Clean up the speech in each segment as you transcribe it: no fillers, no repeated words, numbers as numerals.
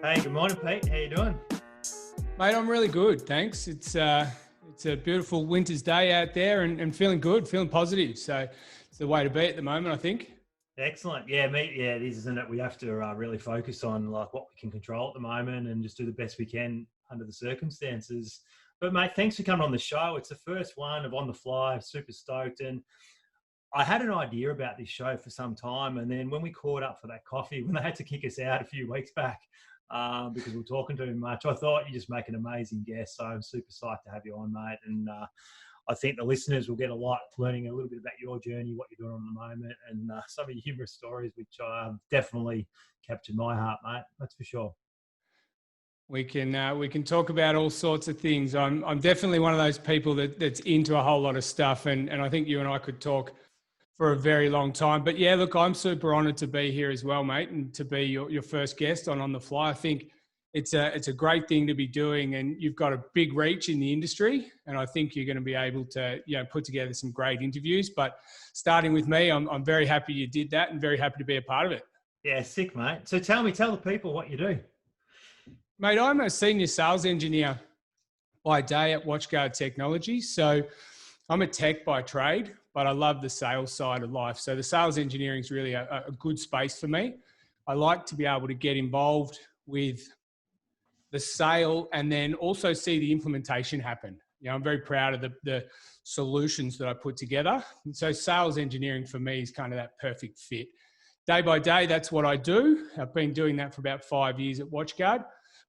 Hey, good morning, Pete. How you doing? Mate, I'm really good, thanks. It's a beautiful winter's day out there and feeling good, feeling positive. So it's the way to be at the moment, I think. Excellent. Yeah, it is, isn't it? We have to really focus on like what we can control at the moment and just do the best we can under the circumstances. But mate, thanks for coming on the show. It's the first one of On the Fly. Super stoked. And I had an idea about this show for some time, and then when we caught up for that coffee, when they had to kick us out a few weeks back because we were talking too much, I thought you just make an amazing guest. So I'm super psyched to have you on, mate. And I think the listeners will get a lot learning a little bit about your journey, what you're doing at the moment, and some of your humorous stories, which definitely captured my heart, mate. That's for sure. We can talk about all sorts of things. I'm definitely one of those people that's into a whole lot of stuff, and I think you and I could talk for a very long time. But yeah, look, I'm super honoured to be here as well, mate, and to be your first guest on the Fly. I think it's a great thing to be doing, and you've got a big reach in the industry, and I think you're going to be able to put together some great interviews. But starting with me, I'm very happy you did that, and very happy to be a part of it. Yeah, sick, mate. So tell the people what you do. Mate, I'm a senior sales engineer by day at Watchguard Technology. So I'm a tech by trade, but I love the sales side of life. So the sales engineering is really a good space for me. I like to be able to get involved with the sale and then also see the implementation happen. I'm very proud of the solutions that I put together. And so sales engineering for me is kind of that perfect fit. Day by day, that's what I do. I've been doing that for about 5 years at Watchguard.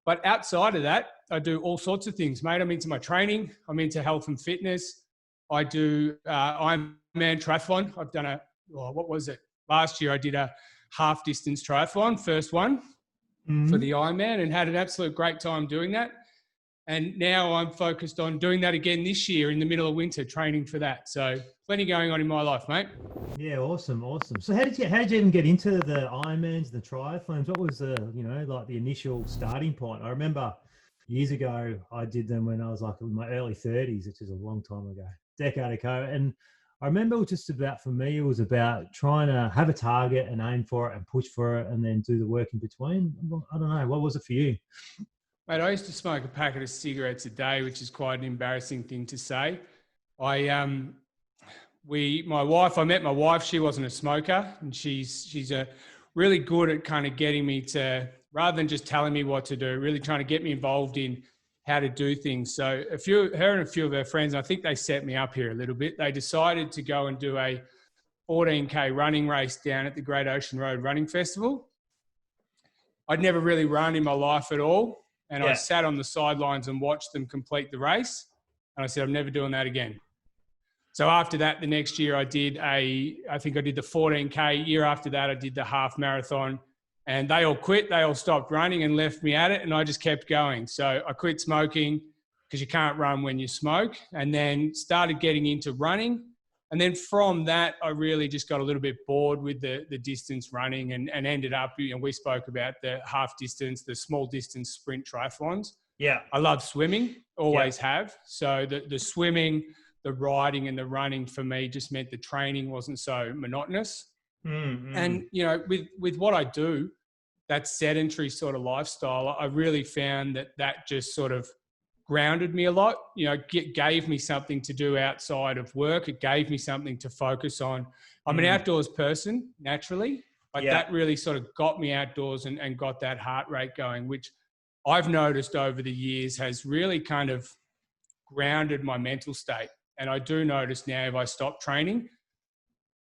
But outside of that, I do all sorts of things, mate. I'm into my training. I'm into health and fitness. I do Ironman triathlon. I've done last year I did a half distance triathlon, first one for the Ironman, and had an absolute great time doing that. And now I'm focused on doing that again this year in the middle of winter, training for that. So plenty going on in my life, mate. Yeah, awesome. So how did you even get into the Ironmans, the triathlons? What was the like the initial starting point? I remember years ago I did them when I was like in my early 30s, which is a long time ago, decade ago. And I remember it was about trying to have a target and aim for it and push for it and then do the work in between. I don't know. What was it for you? Mate, I used to smoke a packet of cigarettes a day, which is quite an embarrassing thing to say. I met my wife, she wasn't a smoker, and she's a really good at kind of getting me to, rather than just telling me what to do, really trying to get me involved in how to do things. So her and a few of her friends, I think they set me up here a little bit. They decided to go and do a 14K running race down at the Great Ocean Road Running Festival. I'd never really run in my life at all. And I sat on the sidelines and watched them complete the race. And I said, I'm never doing that again. So after that, the next year I did the 14K. Year after that, I did the half marathon. And they all quit. They all stopped running and left me at it. And I just kept going. So I quit smoking because you can't run when you smoke. And then started getting into running. And then from that, I really just got a little bit bored with the distance running and ended up, we spoke about the half distance, the small distance sprint triathlons. Yeah. I love swimming, always have. So the swimming, the riding and the running for me just meant the training wasn't so monotonous. Mm-hmm. And, with what I do, that sedentary sort of lifestyle, I really found that just sort of grounded me a lot, gave me something to do outside of work. It gave me something to focus on. I'm an outdoors person naturally, but that really sort of got me outdoors and got that heart rate going, which I've noticed over the years has really kind of grounded my mental state. And I do notice now if I stop training,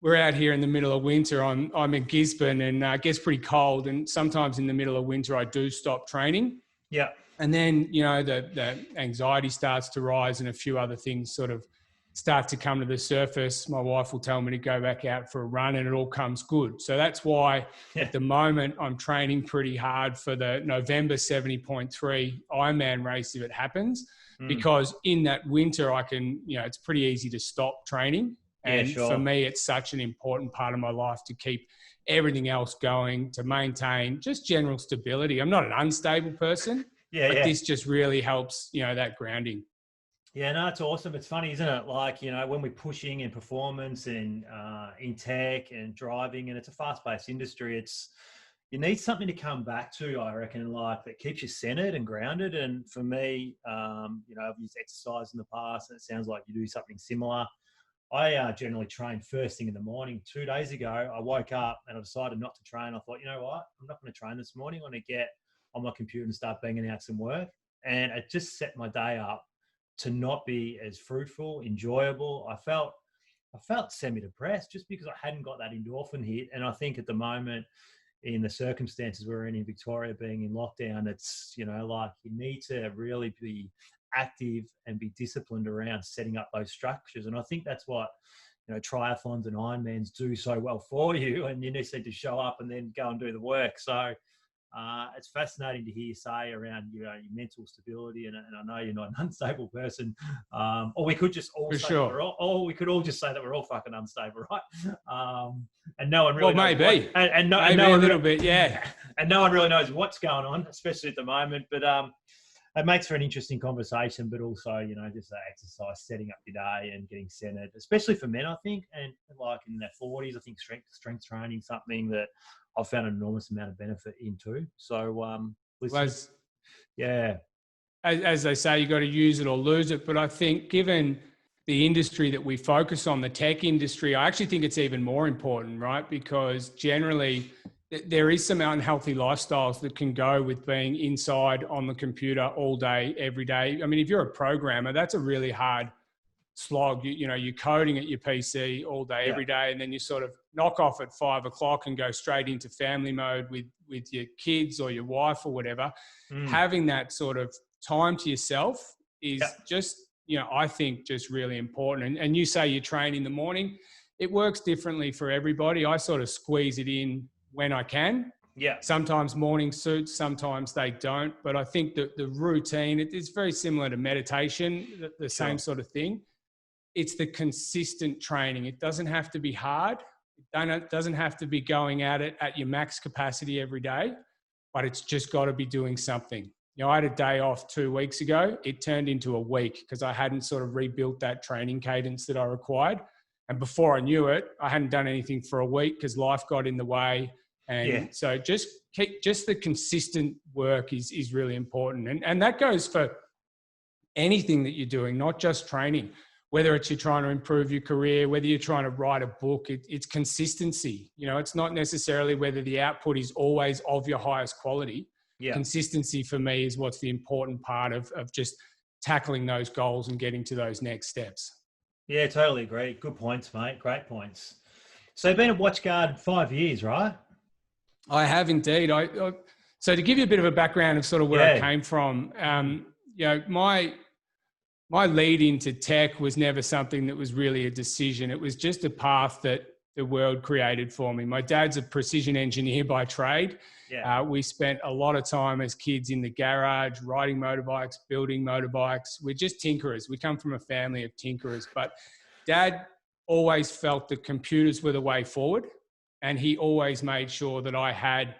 we're out here in the middle of winter. I'm in Gisborne and it gets pretty cold. And sometimes in the middle of winter, I do stop training. Yeah. And then, the anxiety starts to rise and a few other things sort of start to come to the surface. My wife will tell me to go back out for a run and it all comes good. So that's why at the moment I'm training pretty hard for the November 70.3 Ironman race if it happens, because in that winter I can, it's pretty easy to stop training. And for me, it's such an important part of my life to keep everything else going, to maintain just general stability. I'm not an unstable person. This just really helps, that grounding. Yeah, no, it's awesome. It's funny, isn't it? Like, when we're pushing in performance and in tech and driving, and it's a fast-paced industry, it's, you need something to come back to, I reckon, like that keeps you centered and grounded. And for me, I've used exercise in the past, and it sounds like you do something similar. I generally train first thing in the morning. 2 days ago, I woke up and I decided not to train. I thought, you know what? I'm not going to train this morning. I'm going to get on my computer and start banging out some work. And it just set my day up to not be as fruitful, enjoyable. I felt semi-depressed just because I hadn't got that endorphin hit. And I think at the moment, in the circumstances we're in Victoria, being in lockdown, it's, like you need to really be active and be disciplined around setting up those structures. And I think that's what, triathlons and Ironmans do so well for you. And you just need to show up and then go and do the work. So it's fascinating to hear you say around your mental stability, and I know you're not an unstable person, or we could just all say we could all just say that we're all fucking unstable, right? And no one really knows maybe no a one little bit, yeah, and no one really knows what's going on, especially at the moment. But it makes for an interesting conversation, but also, just that exercise, setting up your day and getting centered, especially for men, I think, and like in their 40s, I think strength training, something that I've found an enormous amount of benefit into. So, as they say, you got to use it or lose it. But I think given the industry that we focus on, the tech industry, I actually think it's even more important, right? Because generally there is some unhealthy lifestyles that can go with being inside on the computer all day, every day. I mean, if you're a programmer, that's a really hard slog. You're coding at your PC all day, every day, and then you sort of knock off at 5 o'clock and go straight into family mode with your kids or your wife or whatever. Having that sort of time to yourself is just, I think just really important. And you say you train in the morning. It works differently for everybody. I sort of squeeze it in when I can. Yeah. Sometimes morning suits, sometimes they don't. But I think that the routine, it's very similar to meditation, the same sort of thing. It's the consistent training. It doesn't have to be hard. It doesn't have to be going at it at your max capacity every day, but it's just got to be doing something. I had a day off 2 weeks ago. It turned into a week because I hadn't sort of rebuilt that training cadence that I required. And before I knew it, I hadn't done anything for a week because life got in the way. And so just the consistent work is really important. And that goes for anything that you're doing, not just training. Whether it's you're trying to improve your career, whether you're trying to write a book, it's consistency. It's not necessarily whether the output is always of your highest quality. Yeah. Consistency for me is what's the important part of just tackling those goals and getting to those next steps. Yeah, totally agree. Good points, mate. Great points. So you've been at Watchguard 5 years, right? I have indeed. So to give you a bit of a background of sort of where I came from, my lead into tech was never something that was really a decision. It was just a path that the world created for me. My dad's a precision engineer by trade. Yeah. We spent a lot of time as kids in the garage, riding motorbikes, building motorbikes. We're just tinkerers. We come from a family of tinkerers. But Dad always felt that computers were the way forward. And he always made sure that I had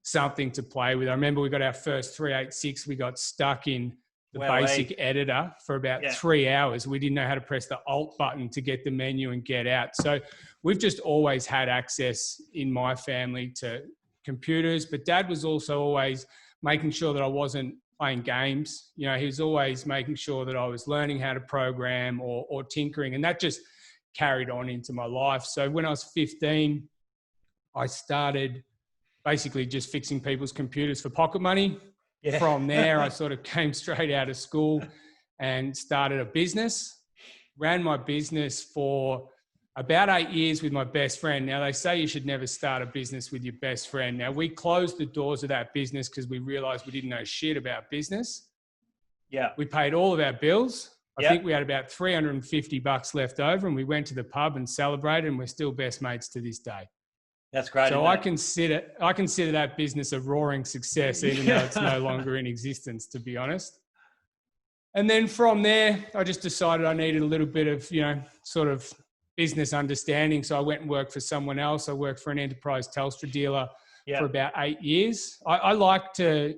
something to play with. I remember we got our first 386. We got stuck in the basic editor for about 3 hours. We didn't know how to press the Alt button to get the menu and get out. So we've just always had access in my family to computers. But Dad was also always making sure that I wasn't playing games. He was always making sure that I was learning how to program or tinkering. And that just carried on into my life. So when I was 15, I started basically just fixing people's computers for pocket money. Yeah. From there, I sort of came straight out of school and started a business. Ran my business for about 8 years with my best friend. Now, they say you should never start a business with your best friend. Now, we closed the doors of that business because we realized we didn't know shit about business. Yeah. We paid all of our bills. I think we had about $350 left over, and we went to the pub and celebrated, and we're still best mates to this day. That's great. So I consider that business a roaring success, even though it's no longer in existence, to be honest. And then from there, I just decided I needed a little bit of, sort of business understanding. So I went and worked for someone else. I worked for an enterprise Telstra dealer for about 8 years. I like to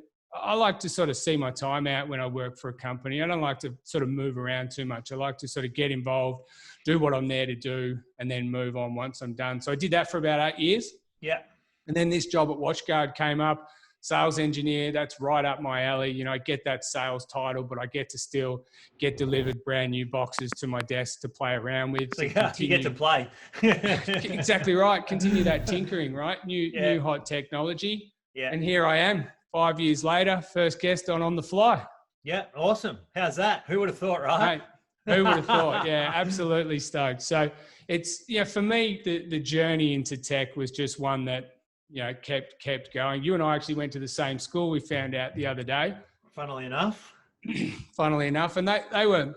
sort of see my time out when I work for a company. I don't like to sort of move around too much. I like to sort of get involved, do what I'm there to do, and then move on once I'm done. So I did that for about 8 years. Yeah. And then this job at Watchguard came up, sales engineer, that's right up my alley. You know, I get that sales title, but I get to still get delivered brand new boxes to my desk to play around with. So you get to play. Exactly right. Continue that tinkering, right? New hot technology. Yeah. And here I am 5 years later, first guest on the fly. Yeah. Awesome. How's that? Who would have thought, right? Mate, who would have thought? Yeah, absolutely stoked. So it's, for me, the journey into tech was just one that, kept going. You and I actually went to the same school, we found out the other day. Funnily enough. And they were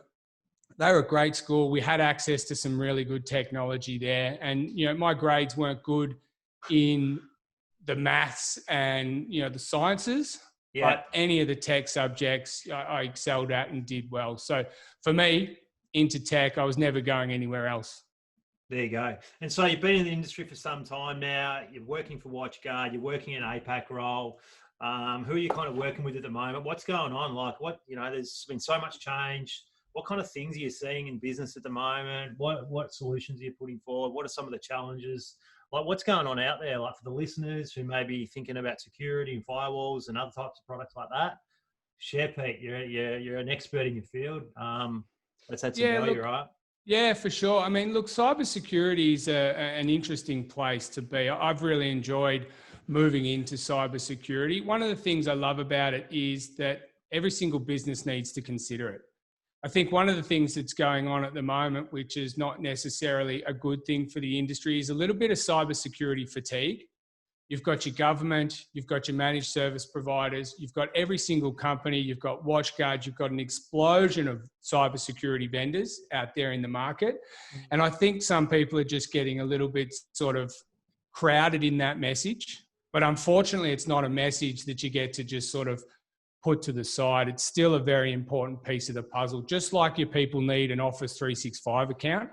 a great school. We had access to some really good technology there. And, my grades weren't good in the maths and, the sciences. Yeah. But any of the tech subjects I excelled at and did well. So for me, into tech, I was never going anywhere else. There you go. And so you've been in the industry for some time now. You're working for Watchguard. You're working in an APAC role. Who are you kind of working with at the moment? What's going on? Like there's been so much change. What kind of things are you seeing in business at the moment? What solutions are you putting forward? What are some of the challenges? Like what's going on out there? Like for the listeners who may be thinking about security and firewalls and other types of products like that. Share, Pete. You're an expert in your field. Let's add some value, right? Yeah, for sure. I mean, look, cybersecurity is an interesting place to be. I've really enjoyed moving into cybersecurity. One of the things I love about it is that every single business needs to consider it. I think one of the things that's going on at the moment, which is not necessarily a good thing for the industry, is a little bit of cybersecurity fatigue. You've got your government, you've got your managed service providers, you've got every single company, you've got Watchguard, you've got an explosion of cybersecurity vendors out there in the market. And I think some people are just getting a little bit sort of crowded in that message. But unfortunately, it's not a message that you get to just sort of put to the side. It's still a very important piece of the puzzle. Just like your people need an Office 365 account,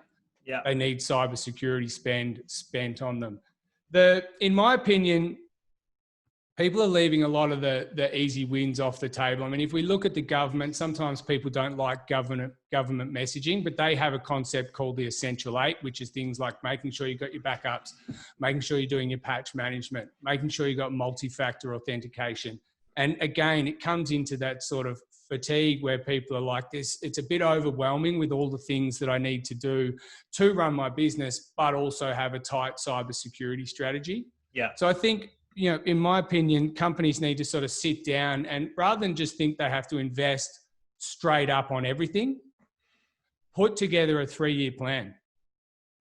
they need cybersecurity spent on them. In my opinion, people are leaving a lot of the easy wins off the table. I mean, if we look at the government, sometimes people don't like government messaging, but they have a concept called the Essential 8, which is things like making sure you've got your backups, making sure you're doing your patch management, making sure you've got multi-factor authentication. And again, it comes into that sort of fatigue where people are like this. It's a bit overwhelming with all the things that I need to do to run my business, but also have a tight cybersecurity strategy. Yeah. So I think, in my opinion, companies need to sort of sit down and rather than just think they have to invest straight up on everything, put together a 3-year plan.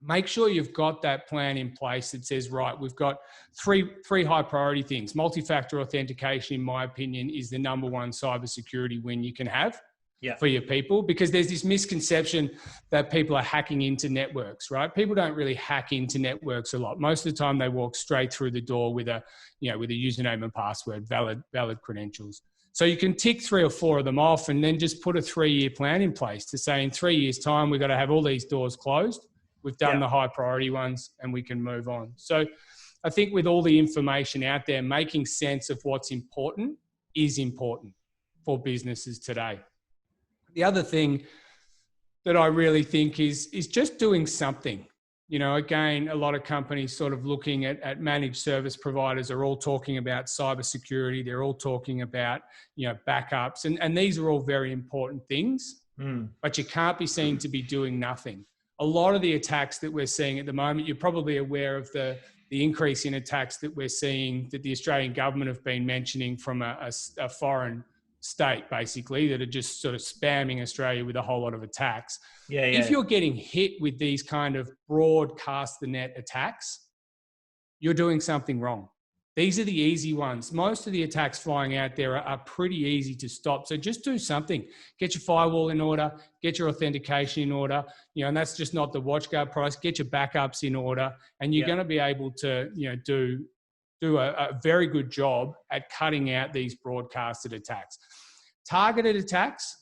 Make sure you've got that plan in place that says, right, we've got three high priority things. Multi-factor authentication, in my opinion, is the number one cybersecurity win you can have for your people, because there's this misconception that people are hacking into networks, right? People don't really hack into networks a lot. Most of the time they walk straight through the door with a username and password, valid credentials. So you can tick 3 or 4 of them off and then just put a 3-year plan in place to say in 3 years' time, we've got to have all these doors closed. We've done the high priority ones and we can move on. So I think with all the information out there, making sense of what's important is important for businesses today. The other thing that I really think is just doing something. Again, a lot of companies sort of looking at managed service providers are all talking about cybersecurity. They're all talking about, backups. And these are all very important things, but you can't be seen to be doing nothing. A lot of the attacks that we're seeing at the moment, you're probably aware of the increase in attacks that we're seeing that the Australian government have been mentioning from a foreign state, basically, that are just sort of spamming Australia with a whole lot of attacks. If you're getting hit with these kind of broadcast the net attacks, you're doing something wrong. These are the easy ones. Most of the attacks flying out there are pretty easy to stop. So just do something. Get your firewall in order, get your authentication in order, and that's just not the Watchguard price. Get your backups in order, and you're going to be able to, do a very good job at cutting out these broadcasted attacks. Targeted attacks,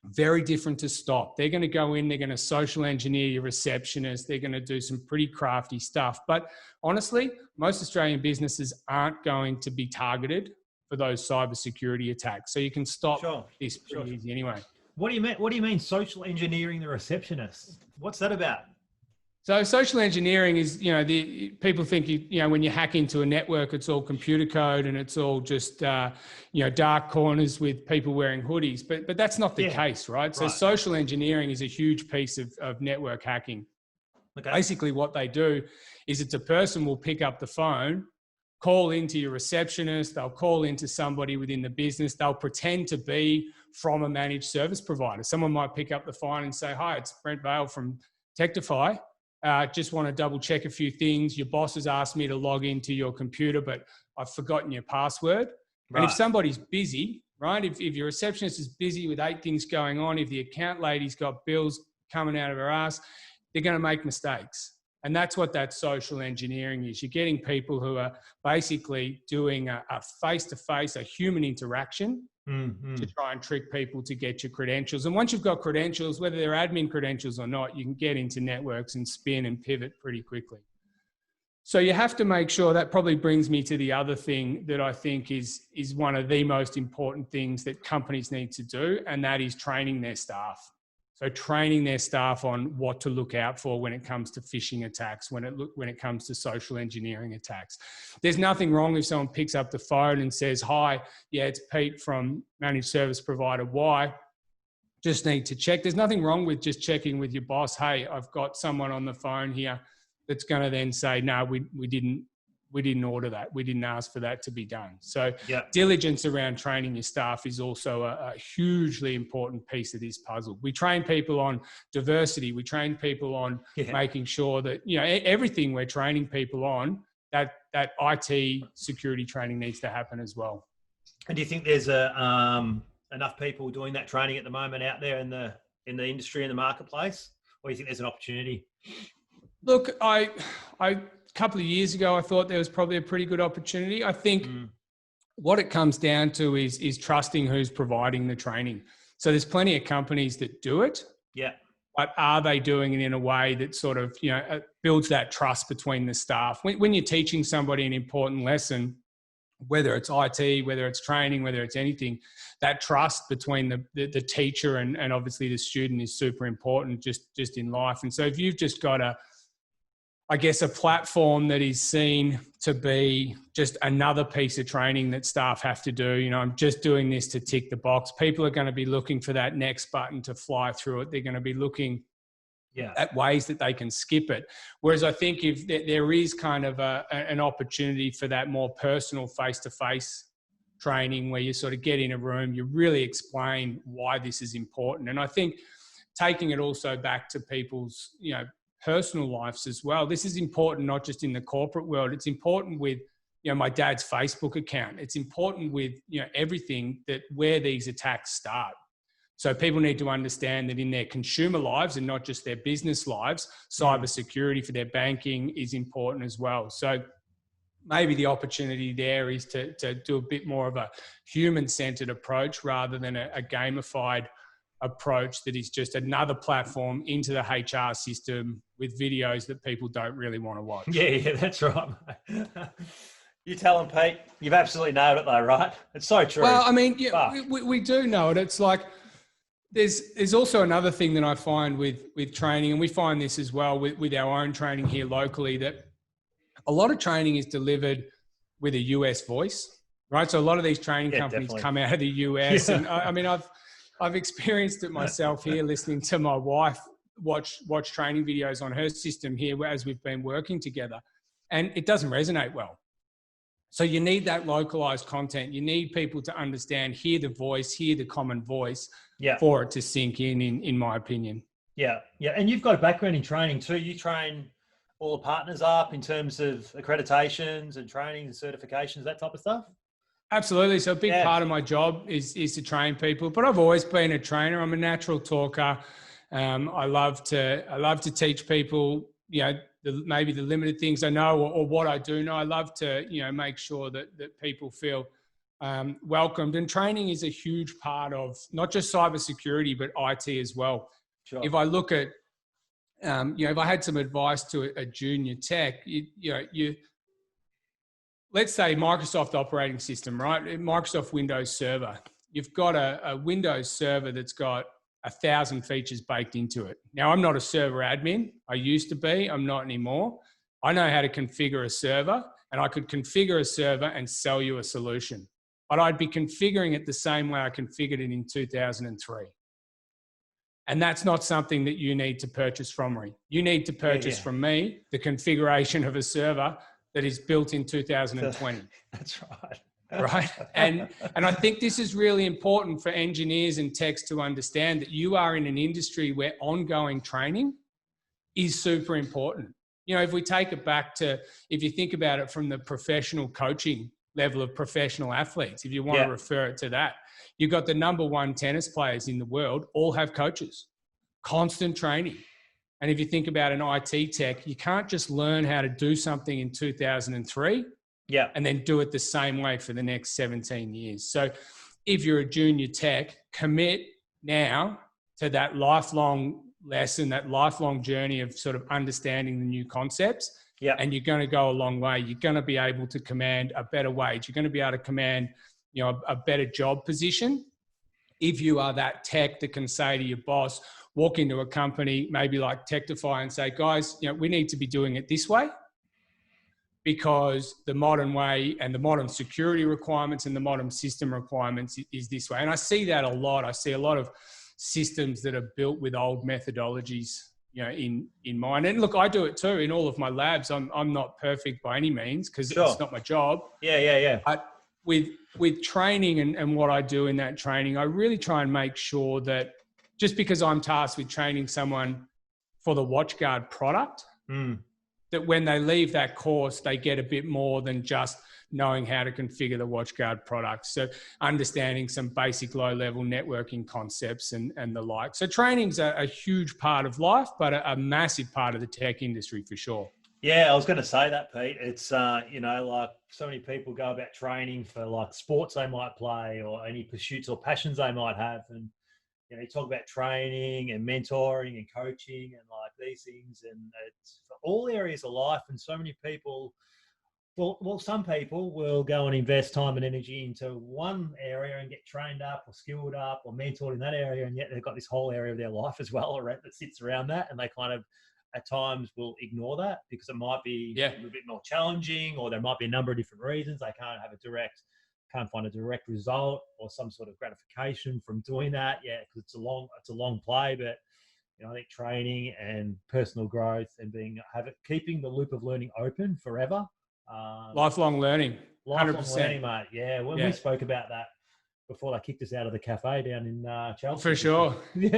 very different to stop. They're going to go in, they're going to social engineer your receptionist, they're going to do some pretty crafty stuff. But honestly, most Australian businesses aren't going to be targeted for those cybersecurity attacks. So you can stop this pretty easy anyway. What do you mean social engineering the receptionist? What's that about? So social engineering is, the people think, when you hack into a network, it's all computer code and it's all just, dark corners with people wearing hoodies. But that's not the case, right? So social engineering is a huge piece of network hacking. Okay. Basically what they do is it's a person will pick up the phone, call into your receptionist, they'll call into somebody within the business, they'll pretend to be from a managed service provider. Someone might pick up the phone and say, "Hi, it's Brent Vale from Tectify. Just want to double check a few things. Your boss has asked me to log into your computer, but I've forgotten your password." Right. And if somebody's busy, right? If your receptionist is busy with 8 things going on, if the account lady's got bills coming out of her ass, they're going to make mistakes. And that's what that social engineering is. You're getting people who are basically doing a face-to-face, a human interaction to try and trick people to get your credentials. And once you've got credentials, whether they're admin credentials or not, you can get into networks and spin and pivot pretty quickly. So you have to make sure. That probably brings me to the other thing that I think is one of the most important things that companies need to do, and that is training their staff. So training their staff on what to look out for when it comes to phishing attacks, when it comes to social engineering attacks. There's nothing wrong if someone picks up the phone and says, "Hi, yeah, it's Pete from managed service provider Y. Just need to check." There's nothing wrong with just checking with your boss. "Hey, I've got someone on the phone here," that's going to then say, "No, we didn't order that. We didn't ask for that to be done." So diligence around training your staff is also a hugely important piece of this puzzle. We train people on diversity. We train people on making sure that, everything we're training people on, that IT security training needs to happen as well. And do you think there's enough people doing that training at the moment out there in the industry, in the marketplace? Or do you think there's an opportunity? Look, a couple of years ago, I thought there was probably a pretty good opportunity. I think what it comes down to is trusting who's providing the training. So there's plenty of companies that do it. Yeah. But are they doing it in a way that sort of, builds that trust between the staff? When you're teaching somebody an important lesson, whether it's IT, whether it's training, whether it's anything, that trust between the teacher and obviously the student is super important just in life. And so if you've just got a platform that is seen to be just another piece of training that staff have to do. I'm just doing this to tick the box. People are going to be looking for that next button to fly through it. They're going to be looking at ways that they can skip it. Whereas I think if there is kind of an opportunity for that more personal face-to-face training where you sort of get in a room, you really explain why this is important. And I think taking it also back to people's, personal lives as well. This is important not just in the corporate world. It's important with, my dad's Facebook account. It's important with, everything where these attacks start. So people need to understand that in their consumer lives and not just their business lives, cybersecurity for their banking is important as well. So maybe the opportunity there is to do a bit more of a human-centered approach rather than a gamified approach that is just another platform into the HR system with videos that people don't really want to watch. Yeah, that's right. You tell them, Pete. You've absolutely nailed it though, right? It's so true. Well, I mean, we do know it. It's like there's also another thing that I find with training, and we find this as well with our own training here locally, that a lot of training is delivered with a US voice, right? So a lot of these training companies come out of the US. And I mean, I've experienced it myself here, listening to my wife watch training videos on her system here as we've been working together, and it doesn't resonate well. So you need that localized content. You need people to understand, hear the voice, hear the common voice for it to sink in my opinion. Yeah. And you've got a background in training too. You train all the partners up in terms of accreditations and training and certifications, that type of stuff? Absolutely. So a big part of my job is to train people, but I've always been a trainer. I'm a natural talker. I love to teach people, maybe the limited things I know or what I do know. I love to, make sure that people feel welcomed. And training is a huge part of not just cybersecurity, but IT as well. Sure. If I look at, if I had some advice to a junior tech, let's say Microsoft operating system, right? Microsoft Windows Server. You've got a Windows server that's got 1,000 features baked into it. Now, I'm not a server admin. I used to be. I'm not anymore. I know how to configure a server, and I could configure a server and sell you a solution. But I'd be configuring it the same way I configured it in 2003. And that's not something that you need to purchase from me. You need to purchase from me the configuration of a server that is built in 2020. That's right. Right. And I think this is really important for engineers and techs to understand that you are in an industry where ongoing training is super important. You know, if we take it back to, if you think about it from the professional coaching level of professional athletes, if you want to refer it to that, you've got the number one tennis players in the world all have coaches, constant training. And if you think about an IT tech, you can't just learn how to do something in 2003 and then do it the same way for the next 17 years. So if you're a junior tech, commit now to that lifelong lesson, that lifelong journey of sort of understanding the new concepts. And you're going to go a long way. You're going to be able to command a better wage. You're going to be able to command, you know, a better job position. If you are that tech that can say to your boss, walk into a company, maybe like Techtify, and say, guys, you know, we need to be doing it this way because the modern way and the modern security requirements and the modern system requirements is this way. And I see that a lot. I see a lot of systems that are built with old methodologies, you know, in mind. And look, I do it too in all of my labs. I'm not perfect by any means because it's not my job. But with training and what I do in that training, I really try and make sure that just because I'm tasked with training someone for the Watchguard product, that when they leave that course, they get a bit more than just knowing how to configure the Watchguard product. So understanding some basic low-level networking concepts and the like. So training's a huge part of life, but a massive part of the tech industry for sure. Yeah, I was going to say that, Pete. It's, you know, like so many people go about training for like sports they might play or any pursuits or passions they might have. And, you know, you talk about training and mentoring and coaching and like these things, and it's for all areas of life. And so many people, well, some people will go and invest time and energy into one area and get trained up or skilled up or mentored in that area, and yet they've got this whole area of their life as well that sits around that, and they kind of at times will ignore that because it might be a little bit more challenging, or there might be a number of different reasons they can't find a direct result or some sort of gratification from doing that. Because it's a long play. But you know, I think training and personal growth and keeping the loop of learning open forever. Lifelong learning. 100%. Learning, mate. Yeah, we spoke about that before they kicked us out of the cafe down in Chelsea. For sure. We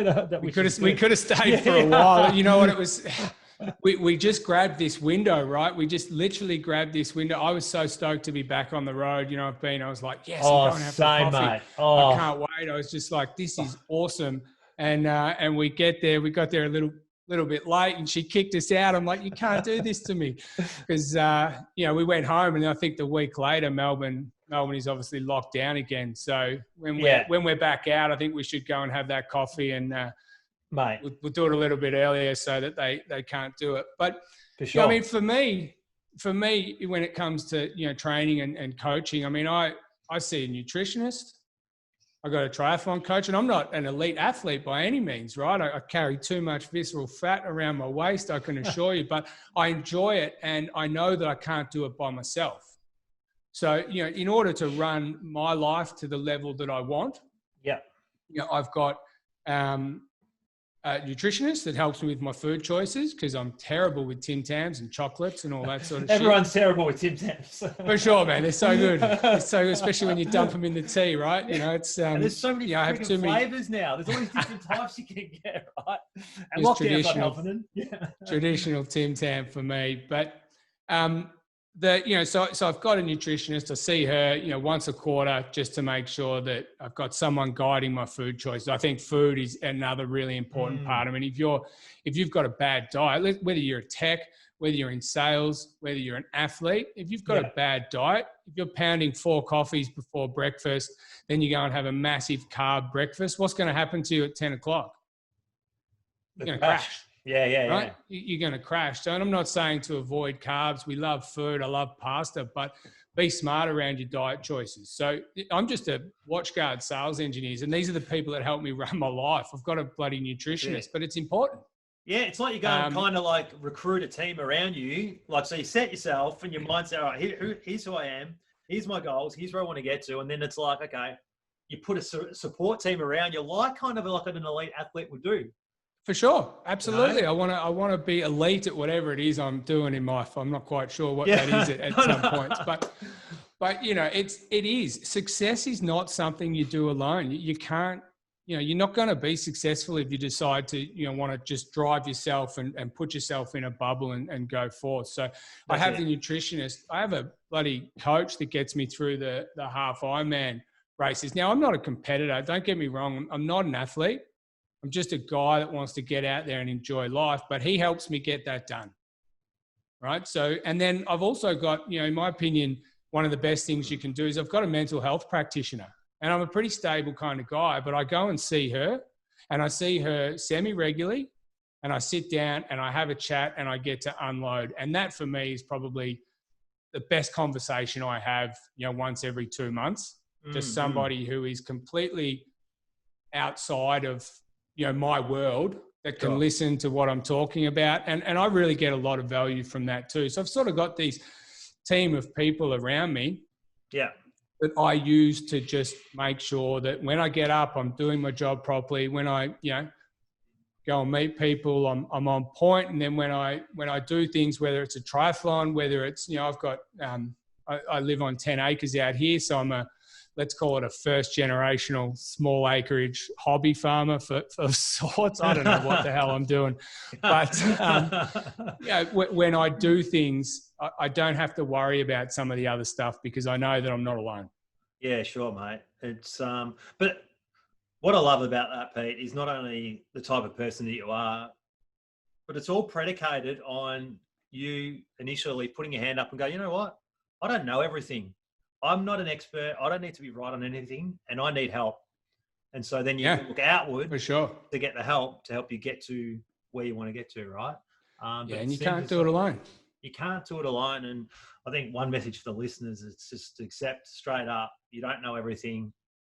could have stayed for a while. You know what it was? We just grabbed this window, right? We just literally grabbed this window. I was so stoked to be back on the road. You know, I was like, yes, I'm going to have some coffee. Mate. I can't wait. I was just like, this is awesome. And we got there a little bit late, and she kicked us out. I'm like, you can't do this to me. Because, you know, we went home, and I think the week later, Melbourne is obviously locked down again. So when we're back out, I think we should go and have that coffee, and mate, we'll do it a little bit earlier so that they can't do it. But for sure. I mean, for me, when it comes to, you know, training and coaching, I mean, I see a nutritionist. I got a triathlon coach, and I'm not an elite athlete by any means, right? I carry too much visceral fat around my waist, I can assure you, but I enjoy it, and I know that I can't do it by myself. So, you know, in order to run my life to the level that I want, you know, I've got a nutritionist that helps me with my food choices because I'm terrible with Tim Tams and chocolates and all that sort of shit. Everyone's terrible with Tim Tams. For sure, man. They're so good. It's so good, especially when you dump them in the tea, right? You know, it's and there's so many flavors now. There's all these different types you can get, right? And lockdown's not helping them. Traditional Tim Tam for me, but so I've got a nutritionist. I see her, you know, once a quarter just to make sure that I've got someone guiding my food choices. I think food is another really important part. I mean, if you've got a bad diet, whether you're a tech, whether you're in sales, whether you're an athlete, if you've got a bad diet, if you're pounding 4 coffees before breakfast, then you go and have a massive carb breakfast, what's going to happen to you at 10 o'clock? You're going to crash. Right? You're going to crash. So, and I'm not saying to avoid carbs. We love food. I love pasta. But be smart around your diet choices. So I'm just a Watchguard sales engineer, and these are the people that help me run my life. I've got a bloody nutritionist, but it's important. Yeah, it's like you go and kind of like recruit a team around you. Like, so you set yourself and your mindset, all right, here's who I am. Here's my goals. Here's where I want to get to. And then it's like, okay, you put a support team around you, like kind of like an elite athlete would do. For sure. Absolutely. You know? I want to be elite at whatever it is I'm doing in life. I'm not quite sure what that is at some points, but you know, it is. Success is not something you do alone. You can't, you know, you're not going to be successful if you decide to, you know, want to just drive yourself and put yourself in a bubble and go forth. So I have the nutritionist. I have a bloody coach that gets me through the half Ironman races. Now, I'm not a competitor. Don't get me wrong. I'm not an athlete. I'm just a guy that wants to get out there and enjoy life, but he helps me get that done. Right. So, and then I've also got, you know, in my opinion, one of the best things you can do is I've got a mental health practitioner, and I'm a pretty stable kind of guy, but I go and see her, and I see her semi-regularly, and I sit down and I have a chat and I get to unload. And that for me is probably the best conversation I have, you know, once every 2 months. Just somebody who is completely outside of, you know, my world that can listen to what I'm talking about. And I really get a lot of value from that too. So I've sort of got these team of people around me that I use to just make sure that when I get up, I'm doing my job properly. When I, you know, go and meet people, I'm on point. And then when I do things, whether it's a triathlon, whether it's, you know, I've got, I live on 10 acres out here. So I'm let's call it a first generational small acreage hobby farmer for sorts. I don't know what the hell I'm doing, but you know, when I do things, I don't have to worry about some of the other stuff because I know that I'm not alone. Yeah, sure, mate. It's but what I love about that, Pete, is not only the type of person that you are, but it's all predicated on you initially putting your hand up and go, you know what? I don't know everything. I'm not an expert. I don't need to be right on anything, and I need help. And so then you look outward for sure to get the help to help you get to where you want to get to, right? And you can't do it alone. You can't do it alone. And I think one message for the listeners is just to accept straight up, you don't know everything.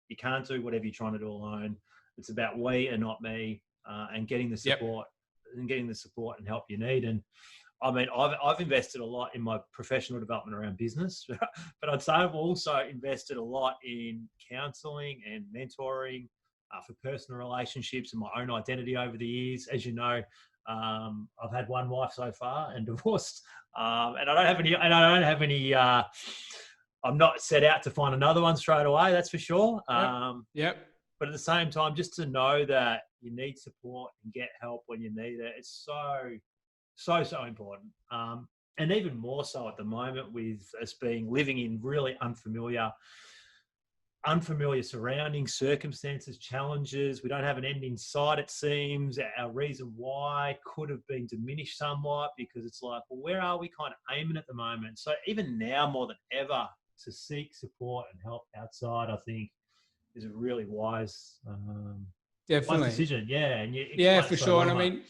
You can't do whatever you're trying to do alone. It's about we and not me, and getting the support and help you need. And I mean, I've invested a lot in my professional development around business, but I'd say I've also invested a lot in counselling and mentoring for personal relationships and my own identity over the years. As you know, I've had one wife so far and divorced, and I don't have any. I'm not set out to find another one straight away. That's for sure. But at the same time, just to know that you need support and get help when you need it, it's so important. And even more so at the moment with us living in really unfamiliar surroundings, circumstances, challenges. We don't have an end in sight, it seems. Our reason why could have been diminished somewhat because it's like, well, where are we kind of aiming at the moment? So even now more than ever, to seek support and help outside, I think, is a really wise definitely wise decision. For sure. And I mean,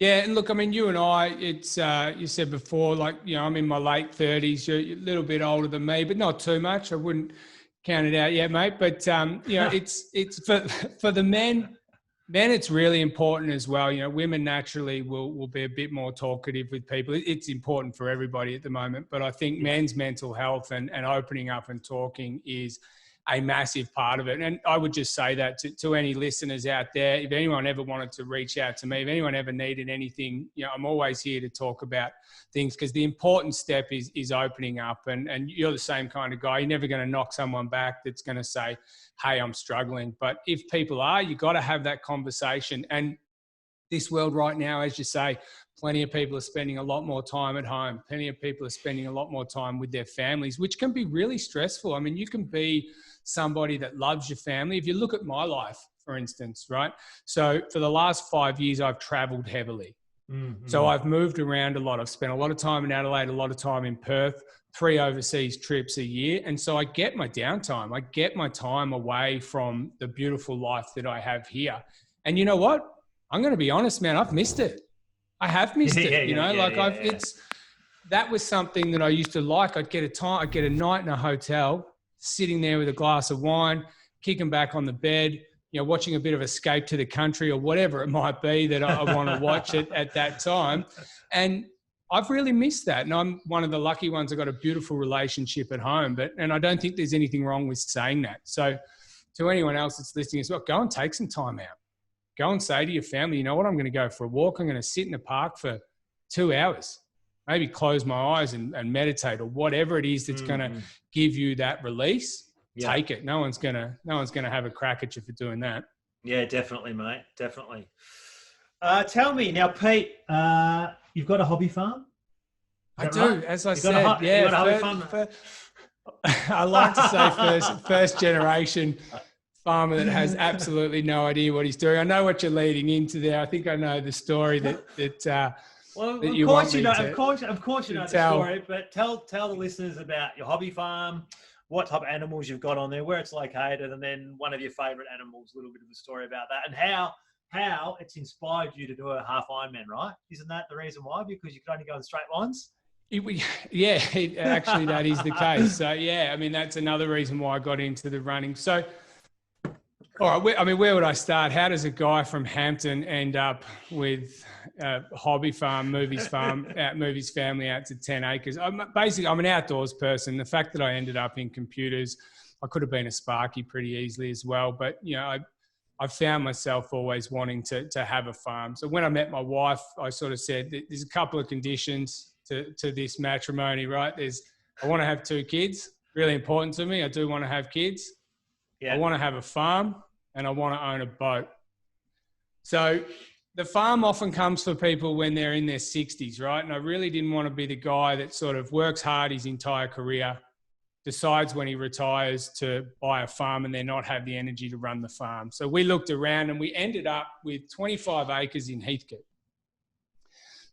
and look, I mean, you and I, it's, you said before, like, you know, I'm in my late 30s, you're a little bit older than me, but not too much. I wouldn't count it out yet, mate. But, you know, it's for the men, it's really important as well. You know, women naturally will be a bit more talkative with people. It's important for everybody at the moment, but I think men's mental health and opening up and talking is a massive part of it. And I would just say that to any listeners out there, if anyone ever wanted to reach out to me, if anyone ever needed anything, you know, I'm always here to talk about things because the important step is opening up, and you're the same kind of guy. You're never going to knock someone back that's going to say, hey, I'm struggling. But if people are, you got to have that conversation. And this world right now, as you say, plenty of people are spending a lot more time at home. Plenty of people are spending a lot more time with their families, which can be really stressful. I mean, you can be somebody that loves your family. If you look at my life, for instance, right? So for the last 5 years, I've traveled heavily. Mm-hmm. So I've moved around a lot. I've spent a lot of time in Adelaide, a lot of time in Perth, 3 overseas trips a year. And so I get my downtime. I get my time away from the beautiful life that I have here. And you know what? I'm going to be honest, man, I've missed it. I have missed it. that was something that I used to like. I'd get a night in a hotel, sitting there with a glass of wine, kicking back on the bed, watching a bit of Escape to the Country or whatever it might be that I want to watch it at that time. And I've really missed that. And I'm one of the lucky ones. I've got a beautiful relationship at home, and I don't think there's anything wrong with saying that. So to anyone else that's listening as well, go and take some time out. Go and say to your family, you know what, I'm going to go for a walk. I'm going to sit in the park for 2 hours, maybe close my eyes and meditate or whatever it is that's going to give you that release. Yeah. Take it. No one's gonna have a crack at you for doing that. Yeah, definitely, mate. Definitely. Tell me now, Pete. You've got a hobby farm? I do, right? As I said. I like to say first generation farmer that has absolutely no idea what he's doing. I know what you're leading into there. I think I know the story that. Well, that you want me to, of course you know the story. But tell the listeners about your hobby farm. What type of animals you've got on there, where it's located, and then one of your favourite animals, a little bit of a story about that, and how it's inspired you to do a half Ironman, right? Isn't that the reason why? Because you could only go in straight lines? Actually, that is the case. So, yeah, I mean, that's another reason why I got into the running. So, all right, where would I start? How does a guy from Hampton end up with a hobby farm, movies family out to 10 acres? I'm an outdoors person. The fact that I ended up in computers, I could have been a Sparky pretty easily as well. But, I found myself always wanting to have a farm. So when I met my wife, I sort of said, there's a couple of conditions to this matrimony, right? I want to have 2 kids, really important to me. I do want to have kids. Yeah. I want to have a farm and I want to own a boat. So the farm often comes for people when they're in their 60s, right? And I really didn't want to be the guy that sort of works hard his entire career, decides when he retires to buy a farm and then not have the energy to run the farm. So we looked around and we ended up with 25 acres in Heathcote.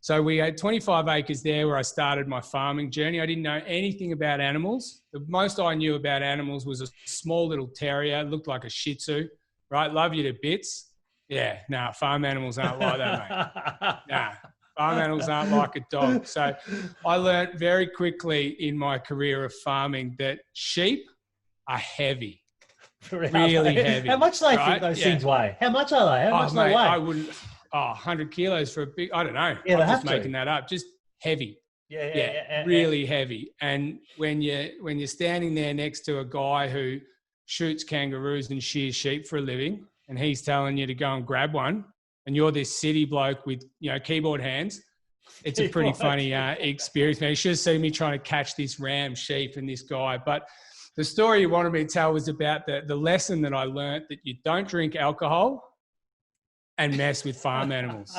So we had 25 acres there where I started my farming journey. I didn't know anything about animals. The most I knew about animals was a small little terrier, looked like a Shih Tzu, right? Love you to bits. Yeah, farm animals aren't like that, mate. Farm animals aren't like a dog. So I learned very quickly in my career of farming that sheep are heavy. Really heavy. How much do they think those things weigh? How much are they? How much do they weigh? I wouldn't... 100 kilos for a big, I don't know. Yeah, I'm just making that up. Just heavy. Yeah, really heavy. And when you're standing there next to a guy who shoots kangaroos and shears sheep for a living, and he's telling you to go and grab one, and you're this city bloke with, keyboard hands, it's a pretty funny experience. Man, you should have seen me trying to catch this ram sheep and this guy. But the story you wanted me to tell was about the lesson that I learned, that you don't drink alcohol and mess with farm animals.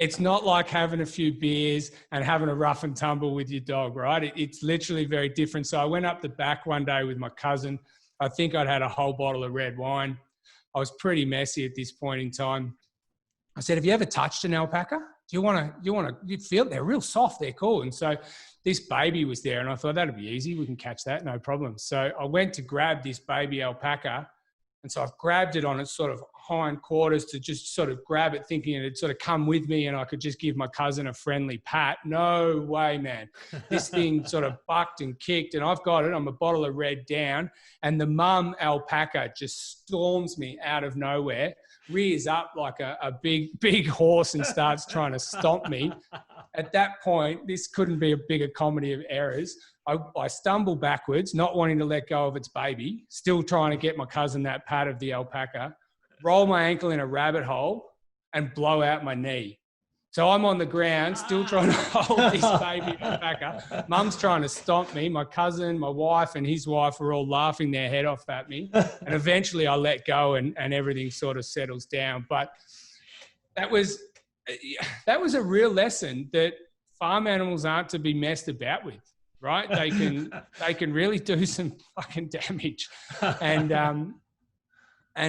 It's not like having a few beers and having a rough and tumble with your dog, right? It's literally very different. So I went up the back one day with my cousin. I think I'd had a whole bottle of red wine. I was pretty messy at this point in time. I said, have you ever touched an alpaca? You feel they're real soft, they're cool. And so this baby was there and I thought that'd be easy. We can catch that, no problem. So I went to grab this baby alpaca. And so I've grabbed it on its sort of hind quarters to just sort of grab it, thinking it'd sort of come with me and I could just give my cousin a friendly pat. No way, man. This thing sort of bucked and kicked and I've got it. I'm a bottle of red down and the mum alpaca just storms me out of nowhere, rears up like a big horse and starts trying to stomp me. At that point, this couldn't be a bigger comedy of errors. I stumble backwards, not wanting to let go of its baby, still trying to get my cousin that pat of the alpaca, roll my ankle in a rabbit hole and blow out my knee. So I'm on the ground, still trying to hold this baby alpaca. Mum's trying to stomp me. My cousin, my wife and his wife are all laughing their head off at me. And eventually I let go and everything sort of settles down. But that was a real lesson that farm animals aren't to be messed about with. Right? They can really do some fucking damage. And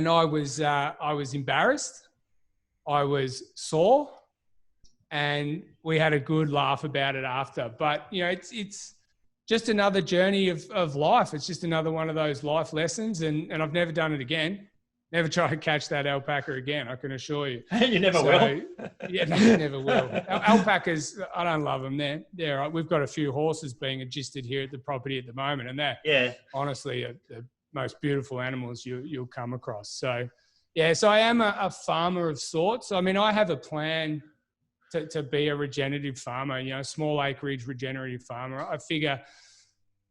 I was embarrassed. I was sore and we had a good laugh about it after. But, it's just another journey of life. It's just another one of those life lessons and I've never done it again. never try to catch that alpaca again, I can assure you. You never will. Yeah, no, you never will. Alpacas, I don't love them. We've got a few horses being adjusted here at the property at the moment, and they're honestly the most beautiful animals you'll come across. So, yeah, so I am a farmer of sorts. I mean, I have a plan to be a regenerative farmer, small acreage regenerative farmer. I figure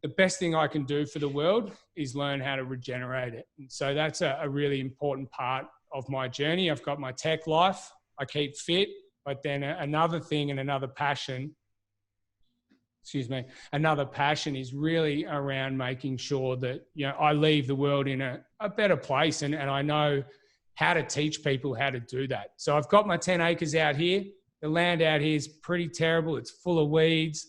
the best thing I can do for the world is learn how to regenerate it. And so that's a really important part of my journey. I've got my tech life. I keep fit, but then another thing and another passion is really around making sure that, I leave the world in a better place, and I know how to teach people how to do that. So I've got my 10 acres out here. The land out here is pretty terrible. It's full of weeds.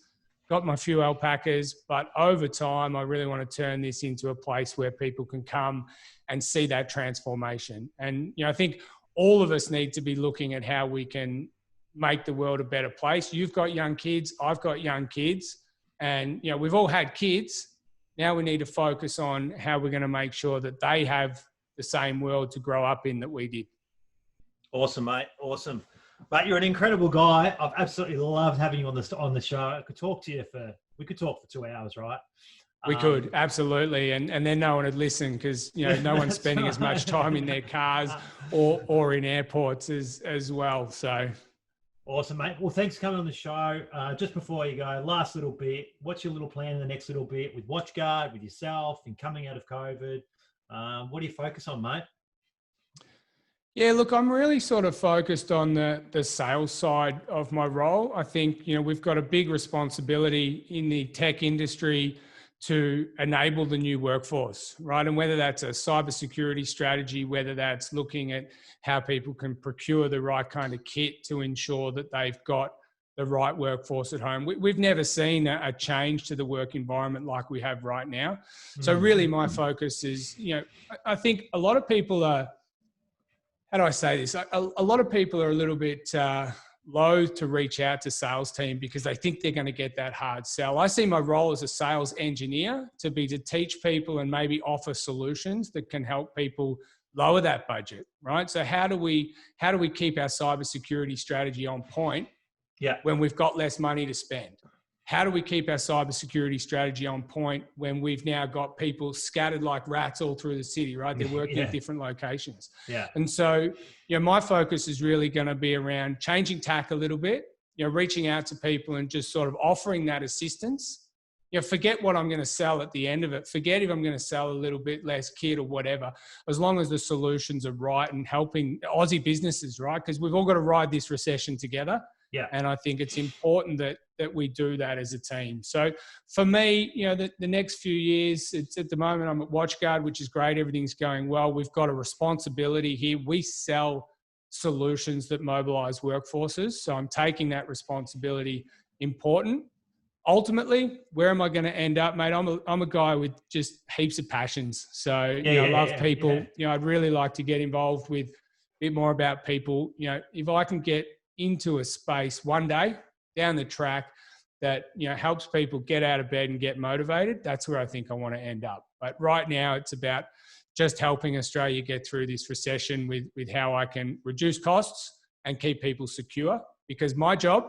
Got my few alpacas, but over time, I really want to turn this into a place where people can come and see that transformation. And, I think all of us need to be looking at how we can make the world a better place. You've got young kids. I've got young kids. And, we've all had kids. Now we need to focus on how we're going to make sure that they have the same world to grow up in that we did. Awesome, mate. Awesome. But you're an incredible guy. I've absolutely loved having you on the show. I could talk to you we could talk for 2 hours, right? We could, absolutely. And then no one would listen because, no one's spending as much time in their cars or in airports as well. So awesome, mate. Well, thanks for coming on the show. Just before you go, last little bit, what's your little plan in the next little bit with Watchguard, with yourself and coming out of COVID? What do you focus on, mate? Yeah, look, I'm really sort of focused on the sales side of my role. I think, we've got a big responsibility in the tech industry to enable the new workforce, right? And whether that's a cybersecurity strategy, whether that's looking at how people can procure the right kind of kit to ensure that they've got the right workforce at home. We've never seen a change to the work environment like we have right now. So really my focus is, I think a lot of people are, how do I say this? A lot of people are a little bit loath to reach out to sales team because they think they're going to get that hard sell. I see my role as a sales engineer to teach people and maybe offer solutions that can help people lower that budget, right? So how do we keep our cybersecurity strategy on point when we've got less money to spend? How do we keep our cybersecurity strategy on point when we've now got people scattered like rats all through the city, right? They're working at different locations. Yeah. And so, my focus is really going to be around changing tack a little bit, reaching out to people and just sort of offering that assistance. Forget what I'm going to sell at the end of it. Forget if I'm going to sell a little bit less kit or whatever, as long as the solutions are right and helping Aussie businesses, right? Because we've all got to ride this recession together. Yeah. And I think it's important that we do that as a team. So for me, the next few years, it's at the moment I'm at Watchguard, which is great. Everything's going well. We've got a responsibility here. We sell solutions that mobilize workforces. So I'm taking that responsibility important. Ultimately, where am I going to end up, mate? I'm a guy with just heaps of passions. So I love people. Yeah. I'd really like to get involved with a bit more about people. If I can get into a space one day down the track that helps people get out of bed and get motivated, that's where I think I want to end up. But right now it's about just helping Australia get through this recession with how I can reduce costs and keep people secure, because my job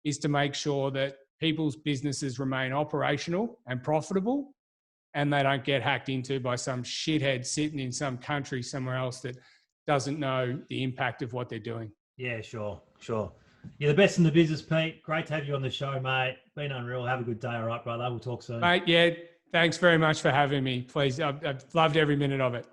is to make sure that people's businesses remain operational and profitable and they don't get hacked into by some shithead sitting in some country somewhere else that doesn't know the impact of what they're doing. Yeah, sure. You're the best in the business, Pete. Great to have you on the show, mate. Been unreal. Have a good day. All right, brother. We'll talk soon. Mate, yeah, thanks very much for having me. Please, I've loved every minute of it.